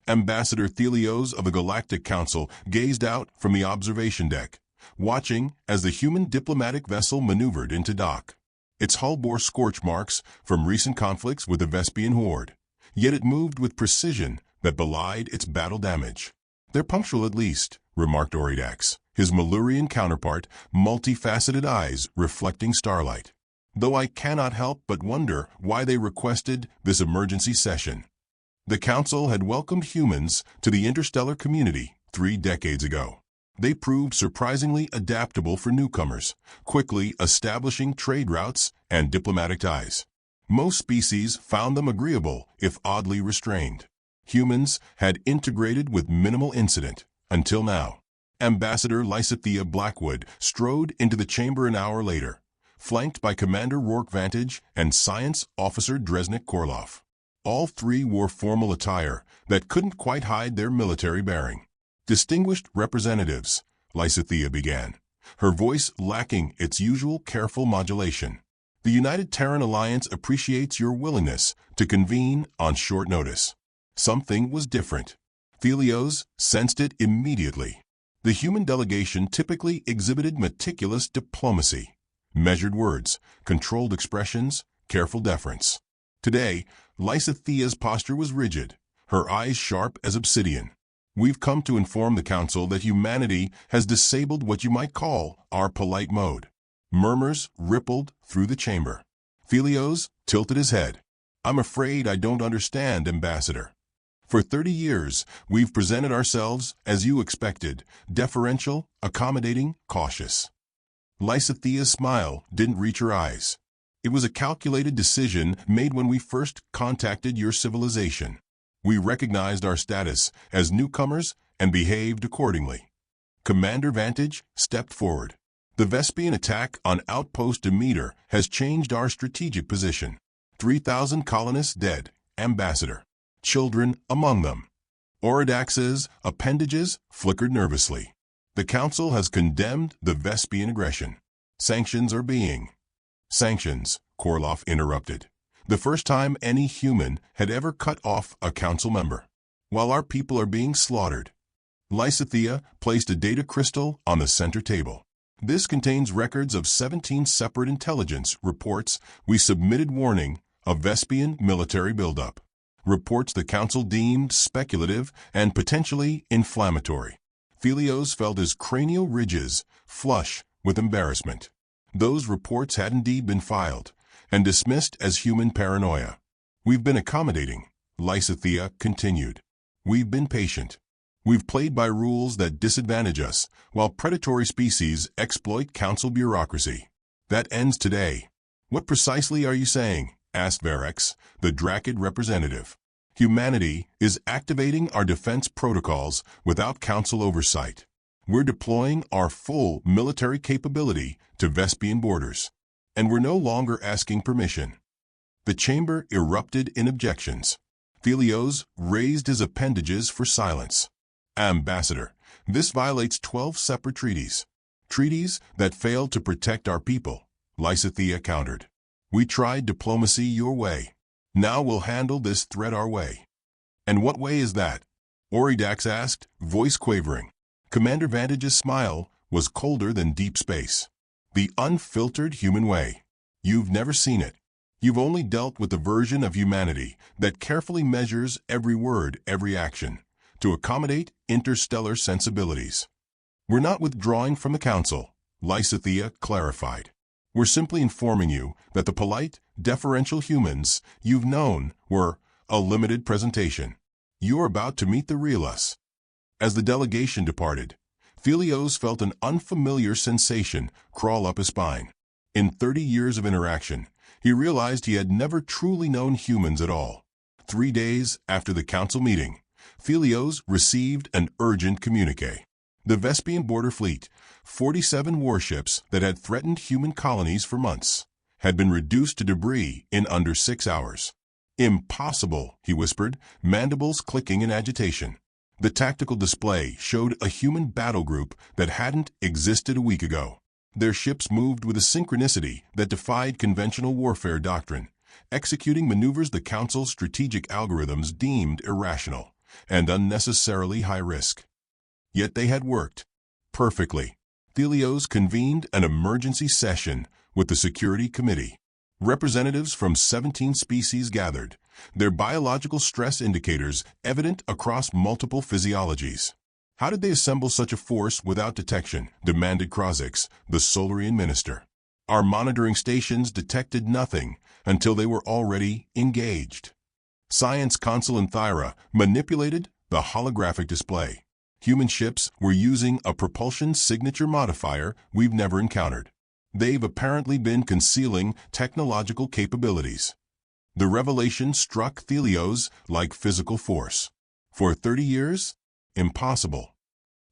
Ambassador Thelios of the Galactic Council gazed out from the observation deck, watching as the human diplomatic vessel maneuvered into dock. Its hull bore scorch marks from recent conflicts with the Vespian horde, yet it moved with precision that belied its battle damage. "They're punctual at least," remarked Oridax, his Malurian counterpart, multifaceted eyes reflecting starlight. "Though I cannot help but wonder why they requested this emergency session." The Council had welcomed humans to the interstellar community 3 decades ago. They proved surprisingly adaptable for newcomers, quickly establishing trade routes and diplomatic ties. Most species found them agreeable, if oddly restrained. Humans had integrated with minimal incident, until now. Ambassador Lysithea Blackwood strode into the chamber an hour later, flanked by Commander Rourke Vantage and Science Officer Dresnik Korloff. All 3 wore formal attire that couldn't quite hide their military bearing. "Distinguished representatives," Lysithea began, her voice lacking its usual careful modulation. "The United Terran Alliance appreciates your willingness to convene on short notice." Something was different. Thelios sensed it immediately. The human delegation typically exhibited meticulous diplomacy, measured words, controlled expressions, careful deference. Today, Lysithea's posture was rigid, her eyes sharp as obsidian. "We've come to inform the Council that humanity has disabled what you might call our polite mode." Murmurs rippled through the chamber. Thelios tilted his head. "I'm afraid I don't understand, Ambassador. For 30 years, we've presented ourselves, as you expected, deferential, accommodating, cautious." Lysithea's smile didn't reach her eyes. "It was a calculated decision made when we first contacted your civilization. We recognized our status as newcomers and behaved accordingly." Commander Vantage stepped forward. "The Vespian attack on Outpost Demeter has changed our strategic position. 3,000 colonists dead, Ambassador. Children among them." Oridax's appendages flickered nervously. "The Council has condemned the Vespian aggression. Sanctions are being—" "Sanctions," Korloff interrupted. "The first time any human had ever cut off a Council member. While our people are being slaughtered." Lysithea placed a data crystal on the center table. "This contains records of 17 separate intelligence reports we submitted warning of Vespian military buildup. Reports the Council deemed speculative and potentially inflammatory." Thelios felt his cranial ridges flush with embarrassment. Those reports had indeed been filed and dismissed as human paranoia. "We've been accommodating," Lysithea continued. "We've been patient. We've played by rules that disadvantage us, while predatory species exploit Council bureaucracy. That ends today." "What precisely are you saying?" asked Varex, the Drakid representative. "Humanity is activating our defense protocols without Council oversight. We're deploying our full military capability to Vespian borders, and we're no longer asking permission." The chamber erupted in objections. Thelios raised his appendages for silence. "Ambassador, this violates 12 separate treaties. Treaties that failed to protect our people," Lysithea countered. "We tried diplomacy your way. Now we'll handle this threat our way." "And what way is that?" Oridax asked, voice quavering. Commander Vantage's smile was colder than deep space. "The unfiltered human way. You've never seen it. You've only dealt with the version of humanity that carefully measures every word, every action, to accommodate interstellar sensibilities." "We're not withdrawing from the Council," Lysithea clarified. "We're simply informing you that the polite, deferential humans you've known were a limited presentation. You're about to meet the real us." As the delegation departed, Thelios felt an unfamiliar sensation crawl up his spine. In 30 years of interaction, he realized he had never truly known humans at all. 3 days after the Council meeting, Thelios received an urgent communique. The Vespian border fleet, 47 warships that had threatened human colonies for months, had been reduced to debris in under 6 hours. "Impossible," he whispered, mandibles clicking in agitation. The tactical display showed a human battle group that hadn't existed a week ago. Their ships moved with a synchronicity that defied conventional warfare doctrine, executing maneuvers the Council's strategic algorithms deemed irrational, and unnecessarily high risk. Yet they had worked perfectly. Helios convened an emergency session with the Security Committee. Representatives from 17 species gathered, their biological stress indicators evident across multiple physiologies. How did they assemble such a force without detection? Demanded Krozix, the Solarian minister. Our monitoring stations detected nothing until they were already engaged. Science Council in Thyra manipulated the holographic display. Human ships were using a propulsion signature modifier we've never encountered. They've apparently been concealing technological capabilities. The revelation struck Helios like physical force. For 30 years? Impossible.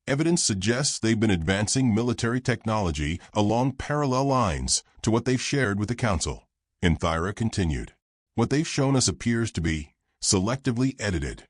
Evidence suggests they've been advancing military technology along parallel lines to what they've shared with the Council. Thyra continued. What they've shown us appears to be selectively edited.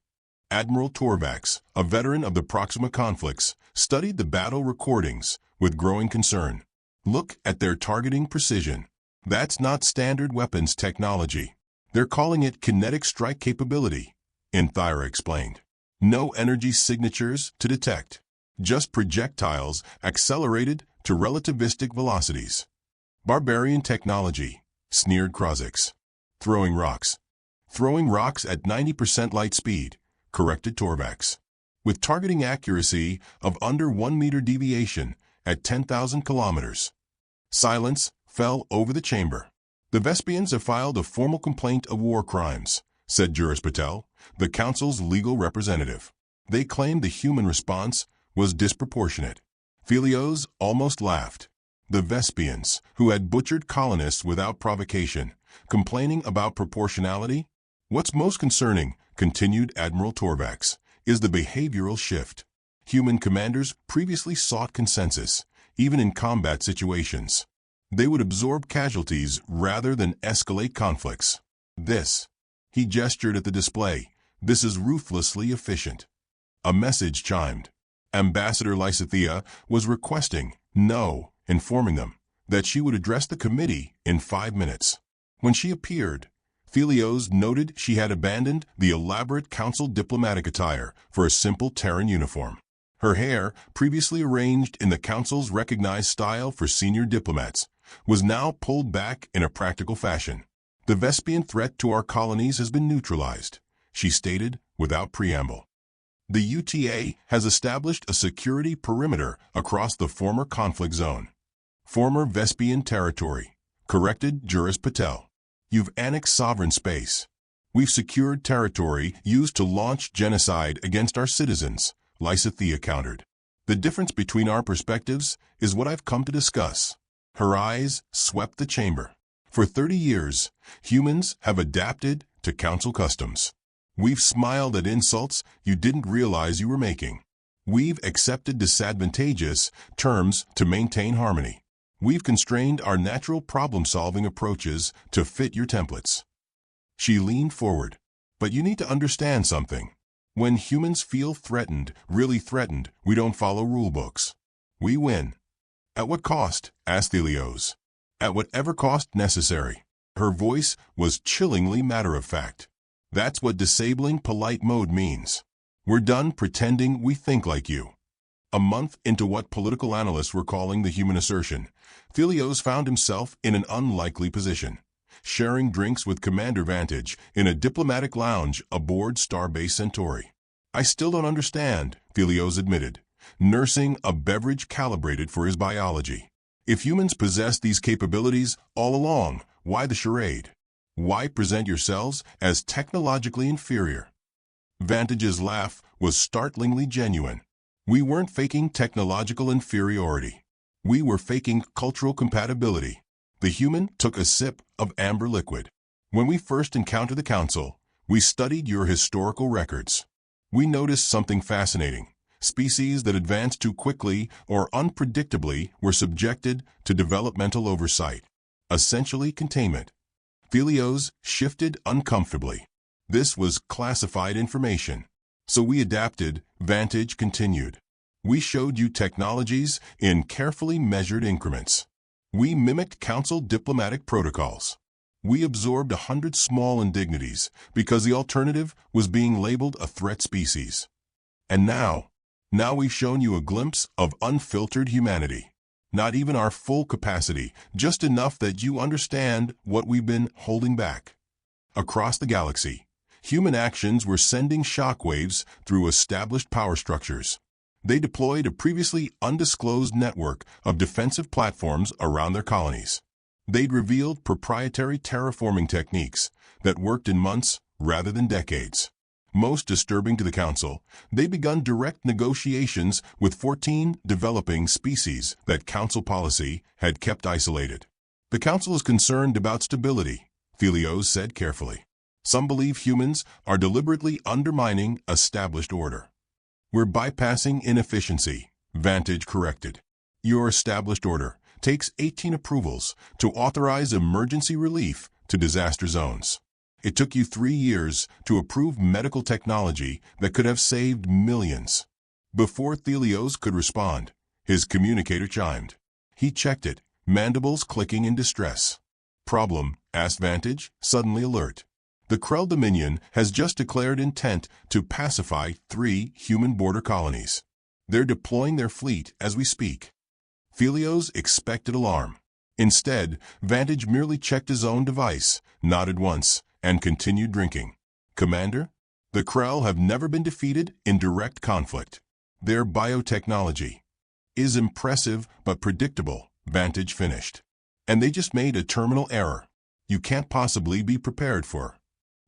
Admiral Torvax, a veteran of the Proxima conflicts, studied the battle recordings with growing concern. Look at their targeting precision. That's not standard weapons technology. They're calling it kinetic strike capability, Thyra explained. No energy signatures to detect. Just projectiles accelerated to relativistic velocities. Barbarian technology, sneered Krozix. Throwing rocks. Throwing rocks at 90% light speed, corrected Torvax. With targeting accuracy of under 1 meter deviation at 10,000 kilometers. Silence fell over the chamber. The Vespians have filed a formal complaint of war crimes, said Juris Patel, the Council's legal representative. They claimed the human response was disproportionate. Helios almost laughed. The Vespians, who had butchered colonists without provocation, complaining about proportionality? What's most concerning, continued Admiral Torvax, is the behavioral shift. Human commanders previously sought consensus, even in combat situations. They would absorb casualties rather than escalate conflicts. This, he gestured at the display, this is ruthlessly efficient. A message chimed. Ambassador Lysithea was requesting, no, informing them that she would address the committee in 5 minutes. When she appeared, Helios noted she had abandoned the elaborate council diplomatic attire for a simple Terran uniform. Her hair, previously arranged in the council's recognized style for senior diplomats, was now pulled back in a practical fashion. The Vespian threat to our colonies has been neutralized, she stated without preamble. The UTA has established a security perimeter across the former conflict zone. Former Vespian territory, corrected Juris Patel. You've annexed sovereign space. We've secured territory used to launch genocide against our citizens, Lysithea countered. The difference between our perspectives is what I've come to discuss. Her eyes swept the chamber. For 30 years, humans have adapted to council customs. We've smiled at insults you didn't realize you were making. We've accepted disadvantageous terms to maintain harmony. We've constrained our natural problem-solving approaches to fit your templates. She leaned forward. But you need to understand something. When humans feel threatened, really threatened, we don't follow rulebooks. We win. At what cost? Asked Helios. At whatever cost necessary. Her voice was chillingly matter-of-fact. That's what disabling polite mode means. We're done pretending we think like you. A month into what political analysts were calling the human assertion, Helios found himself in an unlikely position, sharing drinks with Commander Vantage in a diplomatic lounge aboard Starbase Centauri. I still don't understand, Helios admitted, nursing a beverage calibrated for his biology. If humans possess these capabilities all along, why the charade? Why present yourselves as technologically inferior? Vantage's laugh was startlingly genuine. We weren't faking technological inferiority. We were faking cultural compatibility. The human took a sip of amber liquid. When we first encountered the Council, we studied your historical records. We noticed something fascinating. Species that advanced too quickly or unpredictably were subjected to developmental oversight, essentially containment. Helios shifted uncomfortably. This was classified information. So we adapted, Vantage continued. We showed you technologies in carefully measured increments. We mimicked council diplomatic protocols. We absorbed 100 small indignities because the alternative was being labeled a threat species. And now we've shown you a glimpse of unfiltered humanity. Not even our full capacity, just enough that you understand what we've been holding back. Across the galaxy, human actions were sending shockwaves through established power structures. They deployed a previously undisclosed network of defensive platforms around their colonies. They'd revealed proprietary terraforming techniques that worked in months rather than decades. Most disturbing to the Council, they begun direct negotiations with 14 developing species that Council policy had kept isolated. The Council is concerned about stability, Thelios said carefully. Some believe humans are deliberately undermining established order. We're bypassing inefficiency, Vantage corrected. Your established order takes 18 approvals to authorize emergency relief to disaster zones. It took you 3 years to approve medical technology that could have saved millions. Before Thelios could respond, his communicator chimed. He checked it, mandibles clicking in distress. Problem? Asked Vantage, suddenly alert. The Krell Dominion has just declared intent to pacify 3 human border colonies. They're deploying their fleet as we speak. Thelios expected alarm. Instead, Vantage merely checked his own device, nodded once, and continued drinking. Commander, the Krell have never been defeated in direct conflict. Their biotechnology is impressive but predictable, Vantage finished. And they just made a terminal error you can't possibly be prepared for.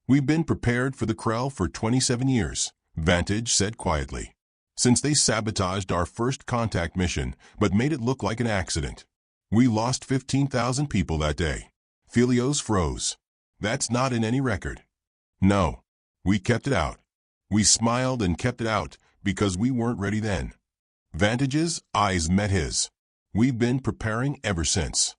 We've been prepared for the Krell for 27 years, Vantage said quietly. Since they sabotaged our first contact mission but made it look like an accident. We lost 15,000 people that day. Thelios froze. That's not in any record. No. We kept it out. We smiled and kept it out because we weren't ready then. Vantage's eyes met his. We've been preparing ever since.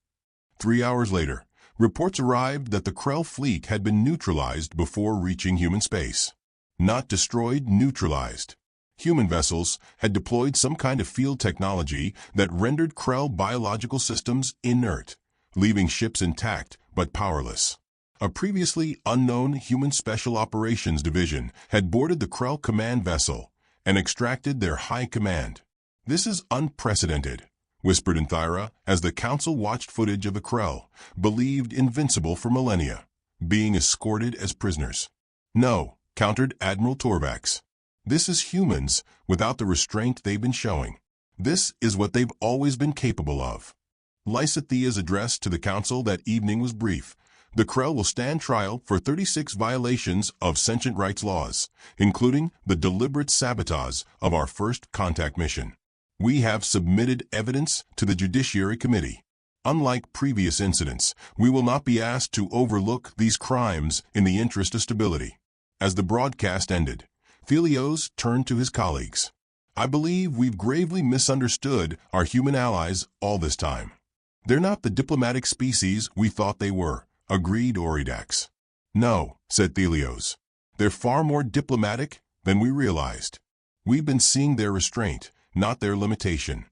3 hours later, reports arrived that the Krell fleet had been neutralized before reaching human space. Not destroyed, neutralized. Human vessels had deployed some kind of field technology that rendered Krell biological systems inert, leaving ships intact but powerless. A previously unknown human special operations division had boarded the Krell command vessel and extracted their high command. This is unprecedented, whispered Enthyra as the Council watched footage of the Krell, believed invincible for millennia, being escorted as prisoners. No, countered Admiral Torvax. This is humans without the restraint they've been showing. This is what they've always been capable of. Lysithea's address to the Council that evening was brief. The Krell will stand trial for 36 violations of sentient rights laws, including the deliberate sabotage of our first contact mission. We have submitted evidence to the Judiciary Committee. Unlike previous incidents, we will not be asked to overlook these crimes in the interest of stability. As the broadcast ended, Thelios turned to his colleagues. I believe we've gravely misunderstood our human allies all this time. They're not the diplomatic species we thought they were, agreed Oridax. No, said Thelios. They're far more diplomatic than we realized. We've been seeing their restraint, not their limitation.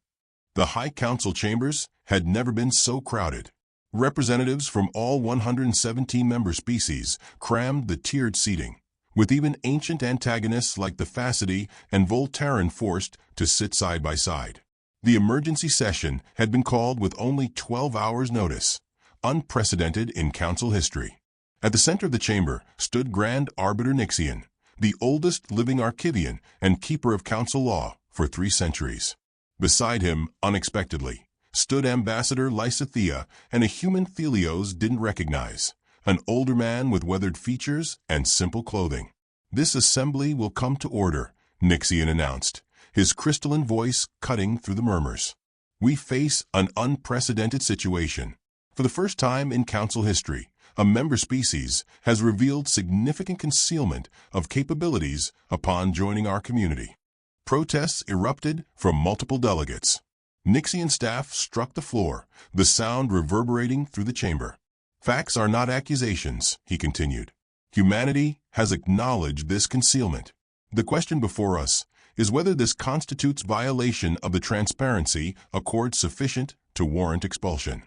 The High Council chambers had never been so crowded. Representatives from all 117 member species crammed the tiered seating, with even ancient antagonists like the Facidae and Voltaren forced to sit side by side. The emergency session had been called with only 12 hours' notice, unprecedented in Council history. At the center of the chamber stood Grand Arbiter Nixian, the oldest living Archivian and keeper of Council law for 3 centuries. Beside him, unexpectedly, stood Ambassador Lysithea and a human Thelios didn't recognize, an older man with weathered features and simple clothing. This assembly will come to order, Nixian announced, his crystalline voice cutting through the murmurs. We face an unprecedented situation. For the first time in Council history, a member species has revealed significant concealment of capabilities upon joining our community. Protests erupted from multiple delegates. Nixian's staff struck the floor, the sound reverberating through the chamber. Facts are not accusations, he continued. Humanity has acknowledged this concealment. The question before us is whether this constitutes violation of the transparency accord sufficient to warrant expulsion.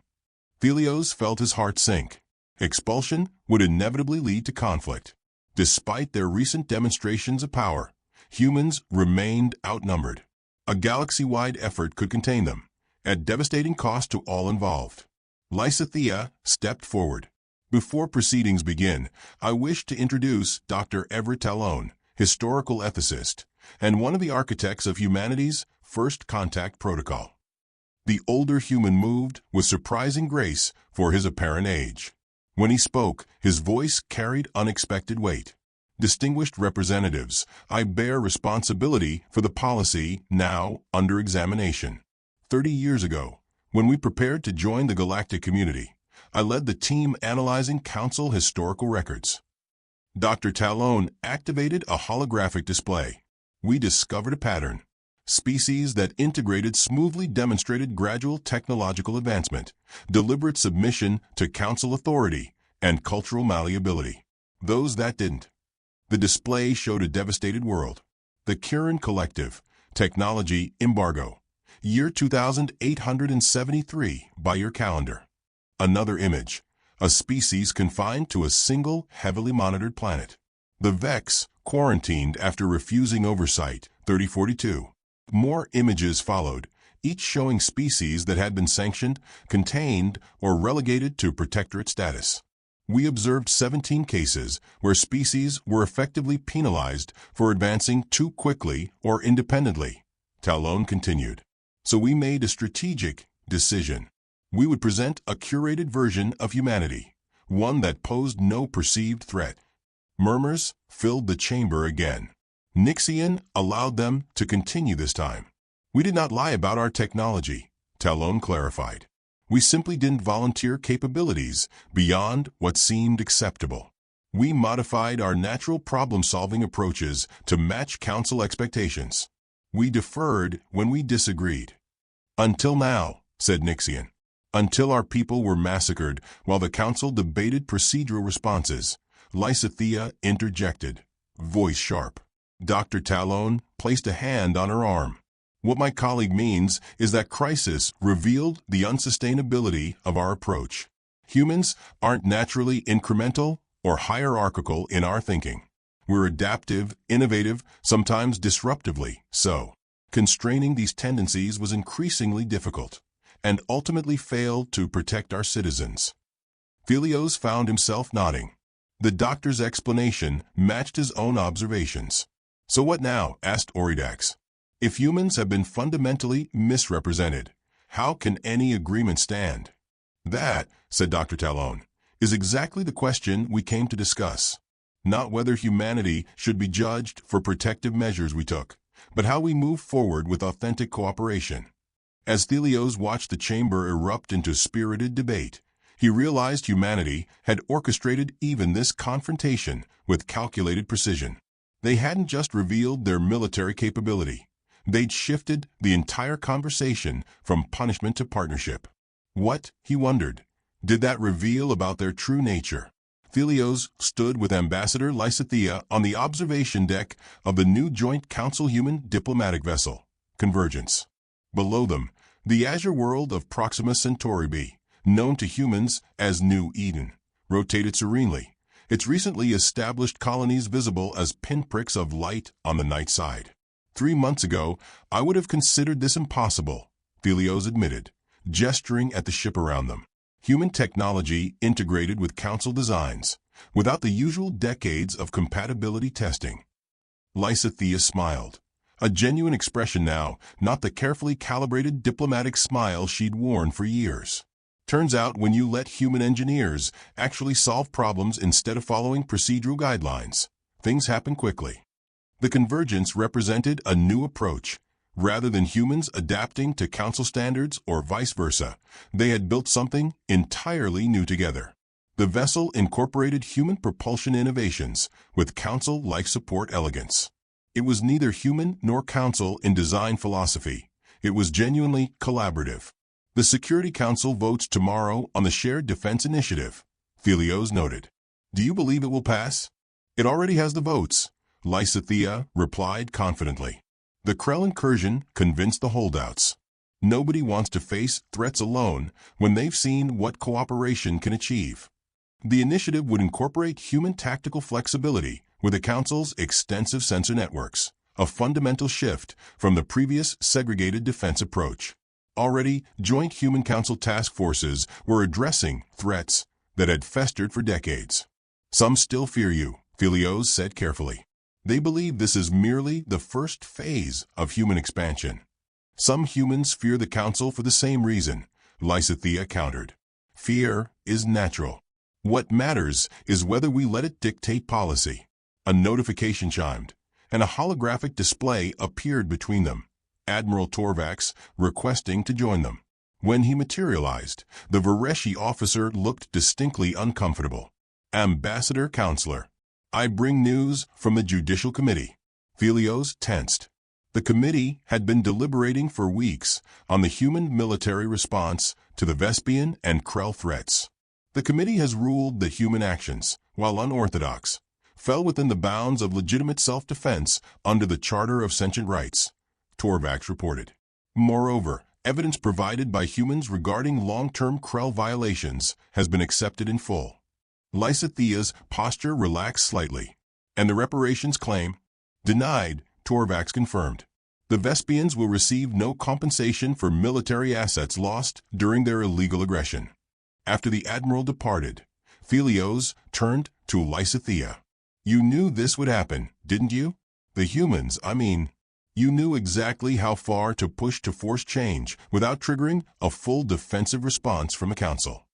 Thelios felt his heart sink. Expulsion would inevitably lead to conflict. Despite their recent demonstrations of power, humans remained outnumbered. A galaxy-wide effort could contain them, at devastating cost to all involved. Lysithea stepped forward. Before proceedings begin, I wish to introduce Dr. Everett Talon, historical ethicist, and one of the architects of humanity's first contact protocol. The older human moved with surprising grace for his apparent age. When he spoke, his voice carried unexpected weight. Distinguished representatives, I bear responsibility for the policy now under examination. 30 years ago, when we prepared to join the galactic community, I led the team analyzing Council historical records. Dr. Talon activated a holographic display. We discovered a pattern. Species that integrated smoothly demonstrated gradual technological advancement, deliberate submission to Council authority, and cultural malleability. Those that didn't. The display showed a devastated world. The Kirin Collective, Technology Embargo, year 2873 by your calendar. Another image, a species confined to a single heavily monitored planet. The Vex, quarantined after refusing oversight, 3042. More images followed, each showing species that had been sanctioned, contained, or relegated to protectorate status. We observed 17 cases where species were effectively penalized for advancing too quickly or independently. Talon continued. So we made a strategic decision. We would present a curated version of humanity, one that posed no perceived threat. Murmurs filled the chamber again. Nixian allowed them to continue this time. We did not lie about our technology, Talon clarified. We simply didn't volunteer capabilities beyond what seemed acceptable. We modified our natural problem-solving approaches to match Council expectations. We deferred when we disagreed. Until now, said Nixian. Until our people were massacred while the Council debated procedural responses, Lysithea interjected, voice sharp. Dr. Talon placed a hand on her arm. What my colleague means is that crisis revealed the unsustainability of our approach. Humans aren't naturally incremental or hierarchical in our thinking. We're adaptive, innovative, sometimes disruptively so. Constraining these tendencies was increasingly difficult, and ultimately failed to protect our citizens. Philios found himself nodding. The doctor's explanation matched his own observations. So what now? Asked Oridax. If humans have been fundamentally misrepresented, how can any agreement stand? That, said Dr. Talon, is exactly the question we came to discuss. Not whether humanity should be judged for protective measures we took, but how we move forward with authentic cooperation. As Philios watched the chamber erupt into spirited debate, he realized humanity had orchestrated even this confrontation with calculated precision. They hadn't just revealed their military capability. They'd shifted the entire conversation from punishment to partnership. What, he wondered, did that reveal about their true nature? Philios stood with Ambassador Lysithea on the observation deck of the new Joint Council Human Diplomatic Vessel, Convergence. Below them, the azure world of Proxima Centauri B, known to humans as New Eden, rotated serenely, its recently established colonies visible as pinpricks of light on the night side. 3 months ago, I would have considered this impossible, Philios admitted, gesturing at the ship around them. Human technology integrated with Council designs, without the usual decades of compatibility testing. Lysithea smiled. A genuine expression now, not the carefully calibrated diplomatic smile she'd worn for years. Turns out when you let human engineers actually solve problems instead of following procedural guidelines, things happen quickly. The convergence represented a new approach. Rather than humans adapting to Council standards or vice versa, they had built something entirely new together. The vessel incorporated human propulsion innovations with Council-like support elegance. It was neither human nor Council in design philosophy. It was genuinely collaborative. The Security Council votes tomorrow on the Shared Defense Initiative, Philios noted. Do you believe it will pass? It already has the votes, Lysithea replied confidently. The Krell incursion convinced the holdouts. Nobody wants to face threats alone when they've seen what cooperation can achieve. The initiative would incorporate human tactical flexibility with the Council's extensive sensor networks, a fundamental shift from the previous segregated defense approach. Already, joint Human Council task forces were addressing threats that had festered for decades. Some still fear you, Philios said carefully. They believe this is merely the first phase of human expansion. Some humans fear the Council for the same reason, Lysithea countered. Fear is natural. What matters is whether we let it dictate policy. A notification chimed, and a holographic display appeared between them, Admiral Torvax requesting to join them. When he materialized, the Vareshi officer looked distinctly uncomfortable. Ambassador Counselor, I bring news from the Judicial Committee. Philios tensed. The committee had been deliberating for weeks on the human military response to the Vespian and Krell threats. The committee has ruled that human actions, while unorthodox, fell within the bounds of legitimate self-defense under the Charter of Sentient Rights, Torvax reported. Moreover, evidence provided by humans regarding long-term Krell violations has been accepted in full. Lysithea's posture relaxed slightly, and the reparations claim, denied, Torvax confirmed. The Vespians will receive no compensation for military assets lost during their illegal aggression. After the Admiral departed, Philios turned to Lysithea. You knew this would happen, didn't you? The humans, you knew exactly how far to push to force change without triggering a full defensive response from the Council.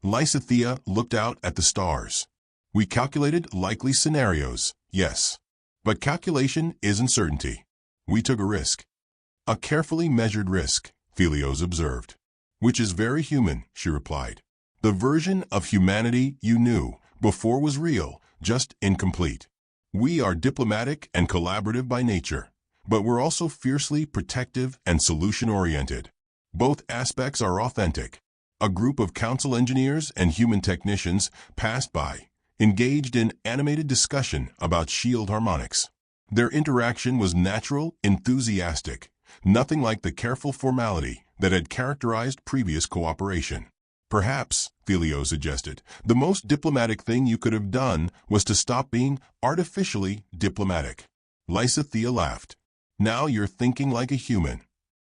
Lysithea looked out at the stars. We calculated likely scenarios, yes. But calculation isn't certainty. We took a risk. A carefully measured risk, Philios observed. Which is very human, she replied. The version of humanity you knew before was real, just incomplete. We are diplomatic and collaborative by nature, but we're also fiercely protective and solution-oriented. Both aspects are authentic. A group of Council engineers and human technicians passed by, engaged in animated discussion about shield harmonics. Their interaction was natural, enthusiastic, nothing like the careful formality that had characterized previous cooperation. Perhaps, Philios suggested, the most diplomatic thing you could have done was to stop being artificially diplomatic. Lysithea laughed. Now you're thinking like a human.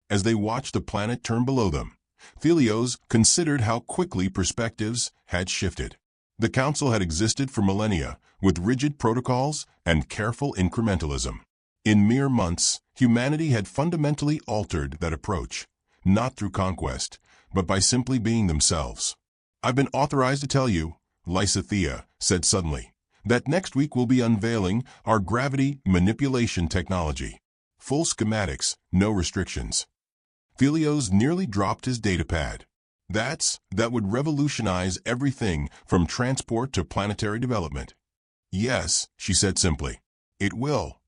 As they watched the planet turn below them, Philios considered how quickly perspectives had shifted. The Council had existed for millennia, with rigid protocols and careful incrementalism. In mere months, humanity had fundamentally altered that approach, not through conquest, but by simply being themselves. I've been authorized to tell you, Lysithea said suddenly, that next week we'll be unveiling our gravity manipulation technology. Full schematics, no restrictions. Philios nearly dropped his datapad. That would revolutionize everything from transport to planetary development. Yes, she said simply. It will.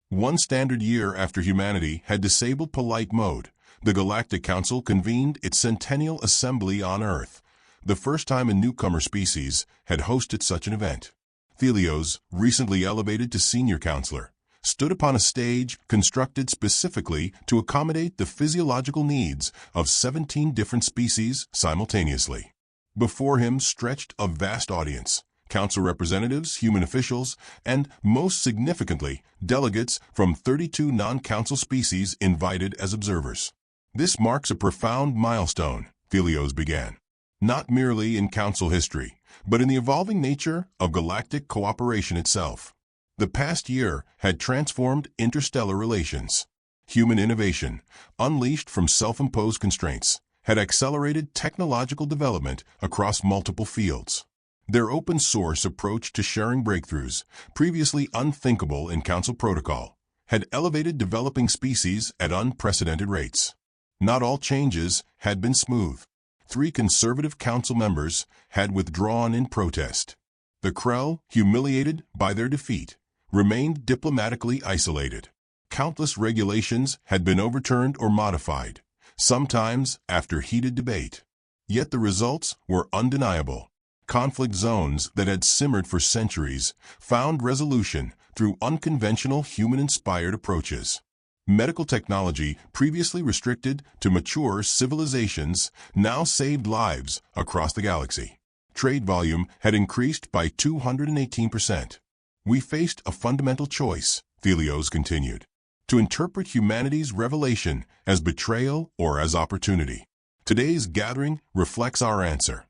One standard year after humanity had disabled polite mode, the Galactic Council convened its Centennial Assembly on Earth, the first time a newcomer species had hosted such an event. Philios, recently elevated to senior counselor, stood upon a stage constructed specifically to accommodate the physiological needs of 17 different species simultaneously. Before him stretched a vast audience, council representatives, human officials, and, most significantly, delegates from 32 non-council species invited as observers. This marks a profound milestone, Philios began, not merely in council history, but in the evolving nature of galactic cooperation itself. The past year had transformed interstellar relations. Human innovation, unleashed from self-imposed constraints, had accelerated technological development across multiple fields. Their open-source approach to sharing breakthroughs, previously unthinkable in council protocol, had elevated developing species at unprecedented rates. Not all changes had been smooth. 3 conservative council members had withdrawn in protest. The Krell, humiliated by their defeat, remained diplomatically isolated. Countless regulations had been overturned or modified, sometimes after heated debate. Yet the results were undeniable. Conflict zones that had simmered for centuries found resolution through unconventional human-inspired approaches. Medical technology, previously restricted to mature civilizations, now saved lives across the galaxy. Trade volume had increased by 218%. We faced a fundamental choice, Thelios continued, to interpret humanity's revelation as betrayal or as opportunity. Today's gathering reflects our answer.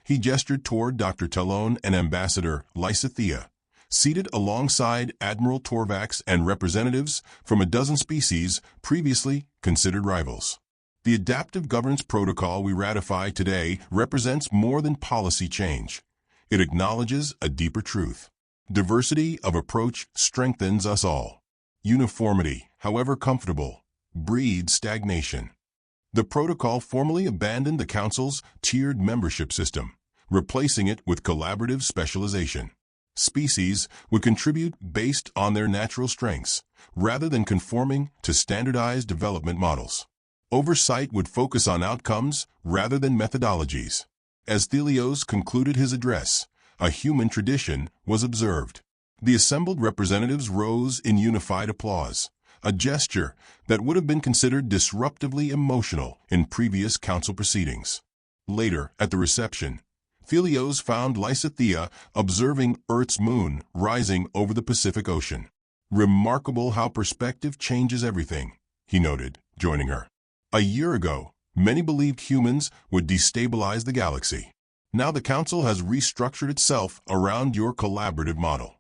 He gestured toward Dr. Talon and Ambassador Lysithea, seated alongside Admiral Torvax and representatives from a dozen species previously considered rivals. The adaptive governance protocol we ratify today represents more than policy change. It acknowledges a deeper truth. Diversity of approach strengthens us all. Uniformity, however comfortable, breeds stagnation. The protocol formally abandoned the Council's tiered membership system, replacing it with collaborative specialization. Species would contribute based on their natural strengths, rather than conforming to standardized development models. Oversight would focus on outcomes rather than methodologies. As Thelios concluded his address, a human tradition was observed. The assembled representatives rose in unified applause, a gesture that would have been considered disruptively emotional in previous council proceedings. Later, at the reception, Thelios found Lysithea observing Earth's moon rising over the Pacific Ocean. "Remarkable how perspective changes everything," he noted, joining her. "A year ago, many believed humans would destabilize the galaxy. Now the Council has restructured itself around your collaborative model."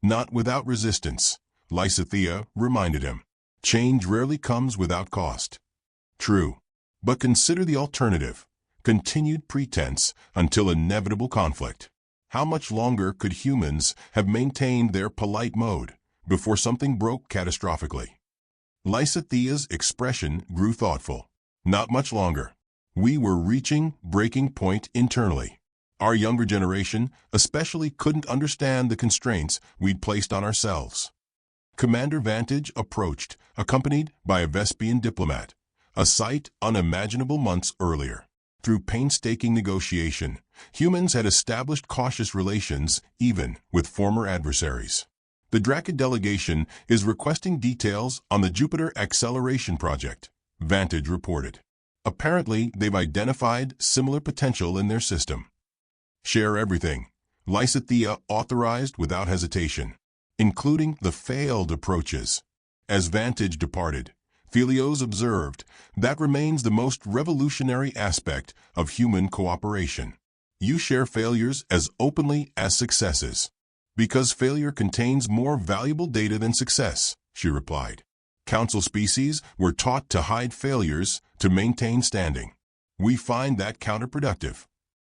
"Not without resistance," Lysithea reminded him. "Change rarely comes without cost." "True. But consider the alternative. Continued pretense until inevitable conflict. How much longer could humans have maintained their polite mode before something broke catastrophically?" Lysithea's expression grew thoughtful. "Not much longer. We were reaching breaking point internally. Our younger generation especially couldn't understand the constraints we'd placed on ourselves." Commander Vantage approached, accompanied by a Vespian diplomat, a sight unimaginable months earlier. Through painstaking negotiation, humans had established cautious relations even with former adversaries. "The Drakid delegation is requesting details on the Jupiter Acceleration Project," Vantage reported. "Apparently, they've identified similar potential in their system." "Share everything," Lysithea authorized without hesitation, "including the failed approaches." As Vantage departed, Thelios observed, "That remains the most revolutionary aspect of human cooperation. You share failures as openly as successes." "Because failure contains more valuable data than success," she replied. "Council species were taught to hide failures to maintain standing. We find that counterproductive."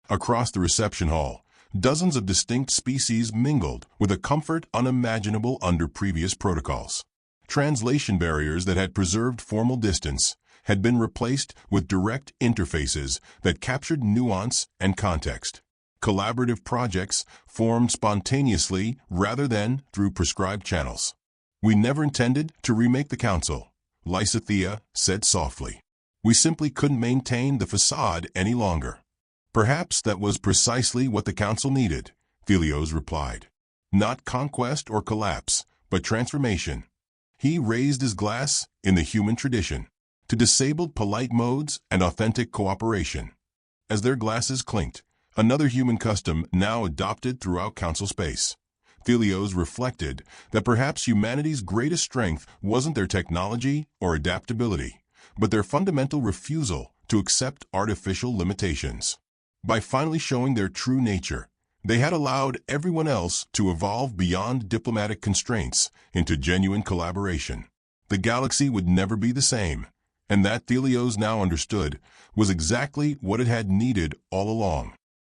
Across the reception hall, dozens of distinct species mingled with a comfort unimaginable under previous protocols. Translation barriers that had preserved formal distance had been replaced with direct interfaces that captured nuance and context. Collaborative projects formed spontaneously rather than through prescribed channels. "We never intended to remake the Council," Lysithea said softly. "We simply couldn't maintain the facade any longer." "Perhaps that was precisely what the Council needed," Thelios replied. "Not conquest or collapse, but transformation." He raised his glass in the human tradition, to disabled polite modes and authentic cooperation. As their glasses clinked, another human custom now adopted throughout Council space, Thelios reflected that perhaps humanity's greatest strength wasn't their technology or adaptability, but their fundamental refusal to accept artificial limitations. By finally showing their true nature, they had allowed everyone else to evolve beyond diplomatic constraints into genuine collaboration. The galaxy would never be the same, and that Thelios now understood was exactly what it had needed all along.